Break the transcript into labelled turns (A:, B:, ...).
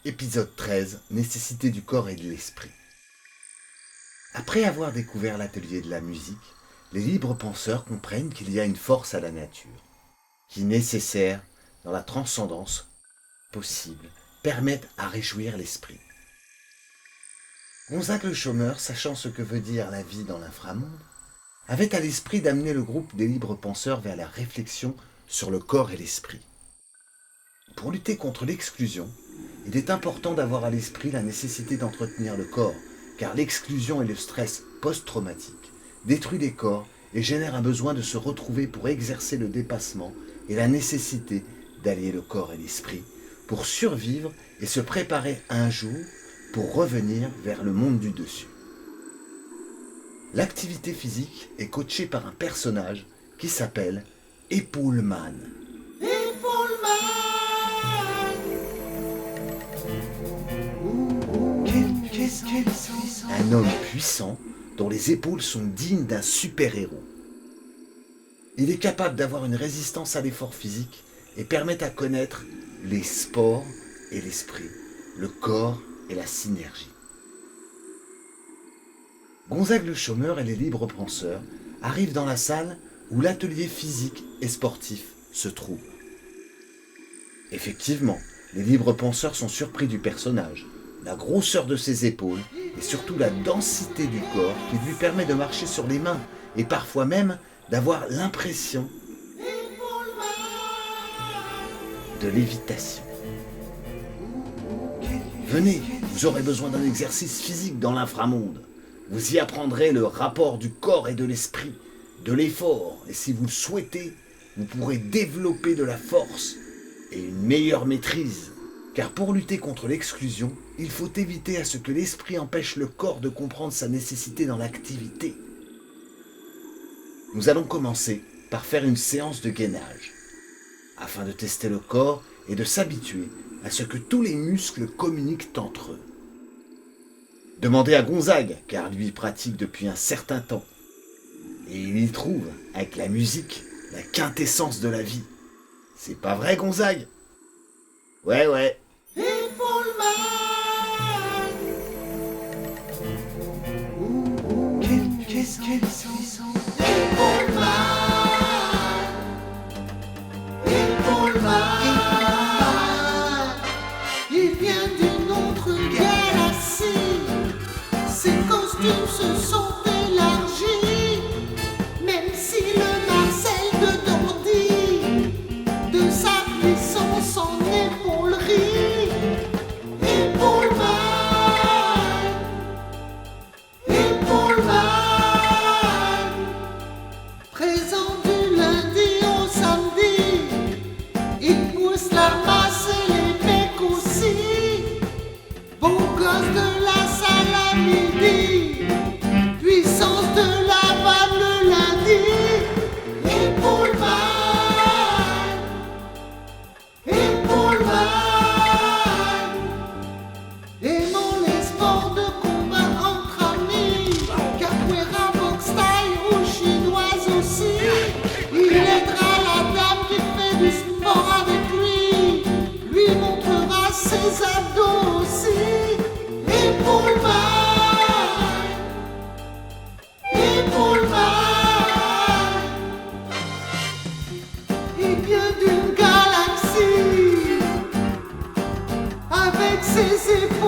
A: Épisode 13, nécessité du corps et de l'esprit. Après avoir découvert l'atelier de la musique, les libres penseurs comprennent qu'il y a une force à la nature, qui, nécessaire dans la transcendance possible, permet à réjouir l'esprit. Gonzague le chômeur, sachant ce que veut dire la vie dans l'inframonde, avait à l'esprit d'amener le groupe des libres penseurs vers la réflexion sur le corps et l'esprit. Pour lutter contre l'exclusion, il est important d'avoir à l'esprit la nécessité d'entretenir le corps, car l'exclusion et le stress post-traumatique détruisent les corps et génèrent un besoin de se retrouver pour exercer le dépassement et la nécessité d'allier le corps et l'esprit pour survivre et se préparer un jour pour revenir vers le monde du dessus. L'activité physique est coachée par un personnage qui s'appelle Épauleman. Un homme puissant dont les épaules sont dignes d'un super-héros. Il est capable d'avoir une résistance à l'effort physique et permet à connaître les sports et l'esprit, le corps et la synergie. Gonzague le chômeur et les libres penseurs arrivent dans la salle où l'atelier physique et sportif se trouve. Effectivement, les libres penseurs sont surpris du personnage, la grosseur de ses épaules et surtout la densité du corps qui lui permet de marcher sur les mains et parfois même d'avoir l'impression de lévitation. Venez, vous aurez besoin d'un exercice physique dans l'inframonde. Vous y apprendrez le rapport du corps et de l'esprit, de l'effort, et si vous le souhaitez, vous pourrez développer de la force et une meilleure maîtrise. Car pour lutter contre l'exclusion, il faut éviter à ce que l'esprit empêche le corps de comprendre sa nécessité dans l'activité. Nous allons commencer par faire une séance de gainage, afin de tester le corps et de s'habituer à ce que tous les muscles communiquent entre eux. Demandez à Gonzague, car lui pratique depuis un certain temps. Et il y trouve, avec la musique, la quintessence de la vie. C'est pas vrai, Gonzague? Ouais. Qu'est-ce qu'elle sent?
B: Il vient d'une autre galaxie. Ses costumes se sont élargis. Même si le Marcel de Dandy de sa puissance en épaulerie. Présent du lundi au samedi, il pousse la masse et les mecs aussi. Beau gosse de la salle à midi, puissance de la vanne le lundi. Aimons les sports de combat entre amis, capoeira, boxe thaï ou chinoise aussi. Il aidera la dame qui fait du sport avec lui montrera ses abdos aussi. Il vient d'une galaxie avec ses épaules.